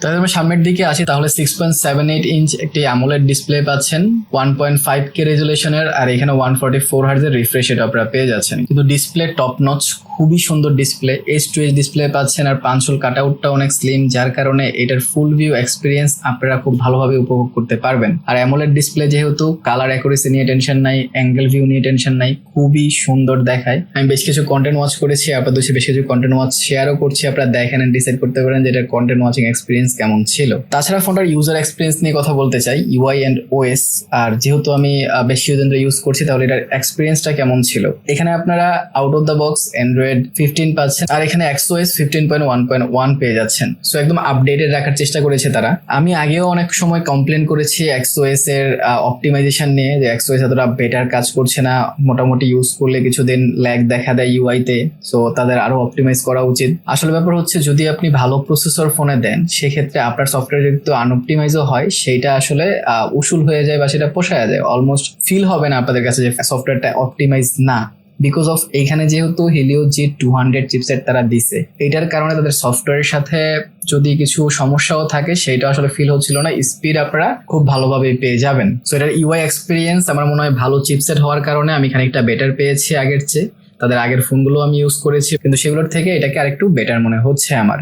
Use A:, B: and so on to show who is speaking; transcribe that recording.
A: তাহলে আমরা সামনের দিকে আসি, তাহলে 6.78 ইঞ্চ একটি অ্যামোলেড ডিসপ্লে পাচ্ছেন 1.5K রেজুলেশনের, আর এখানে 144 হার্জের রিফ্রেশ রেট আপনারা পেয়ে যাচ্ছেন। কিন্তু ডিসপ্লে টপ নচ, খুবই সুন্দর ডিসপ্লে, H2H ডিসপ্লে পাচ্ছেন, আর পাঞ্চল কাটআউটটা অনেক স্লিম, যার কারণে এটার ফুল ভিউ এক্সপিরিয়েন্স আপনারা খুব ভালোভাবে উপভোগ করতে পারবেন। আর অ্যামোলেড ডিসপ্লে যেহেতু, কালার অ্যাকুরেসি নিয়ে টেনশন নাই, অ্যাঙ্গেল ভিউ নিয়ে টেনশন নাই, খুবই সুন্দর দেখায়। আমি বেশ কিছু কন্টেন্ট ওয়াচ করেছি, আপনাদের বেশ কিছু কন্টেন্ট ওয়াচ শেয়ারও করছি, আপনারা দেখেন এন্ড ডিসাইড করতে পারেন যে এটার কন্টেন্ট ওয়াচিং এক্সপিরিয়েন্স কেমন ছিল। তাছাড়া ফোনটার ইউজার এক্সপিরিয়েন্স নিয়ে কথা বলতে চাই, ইউআই এন্ড ওএস। আর যেহেতু আমি বেশ কিছুদিন ধরে ইউজ করছি, তাহলে এটার এক্সপিরিয়েন্সটা কেমন ছিল। এখানে আপনারা out of the box Android 15 পাচ্ছেন, আর এখানে XOS 15.1.1 পেয়ে যাচ্ছেন। সো একদম আপডেটেড রাখার চেষ্টা করেছে তারা। আমি আগেও অনেক সময় কমপ্লেন করেছি XOS এর অপটিমাইজেশন নিয়ে, যে XOS এতটা বেটার কাজ করছে না, মোটামুটি ইউজ করলে কিছুদিন ল্যাগ দেখা দেয় ইউআই তে। সো তাদের আরো অপটিমাইজ করা উচিত। আসলে ব্যাপার হচ্ছে, যদি আপনি ভালো প্রসেসর ফোনে দেন, সেক্ষেত্রে আপনার সফটওয়্যার যদি আনঅপটিমাইজও হয়, সেটা আসলে উসুল হয়ে যায় বা সেটা পোষায় যায়, অলমোস্ট ফিল হবে না আপনাদের কাছে যে সফটওয়্যারটা অপটিমাইজ না। বিকজ অফ এইখানে যেহেতু Helio G200 চিপসেট তারা দিছে, এটার কারণে তাদের সফটওয়্যারের সাথে যদি কিছু সমস্যাও থাকে, সেটা আসলে ফিল হচ্ছিল না। স্পিড আপনারা খুব ভালোভাবে পেয়ে যাবেন। সো এটার ইউআই এক্সপিরিয়েন্স আমার মনে হয় ভালো চিপসেট হওয়ার কারণে আমি খানিকটা বেটার পেয়েছি আগের চেয়ে। তাদের আগের ফোনগুলো আমি ইউজ করেছি, কিন্তু সেগুলোর থেকে এটাকে আরেকটু বেটার মনে হচ্ছে আমার।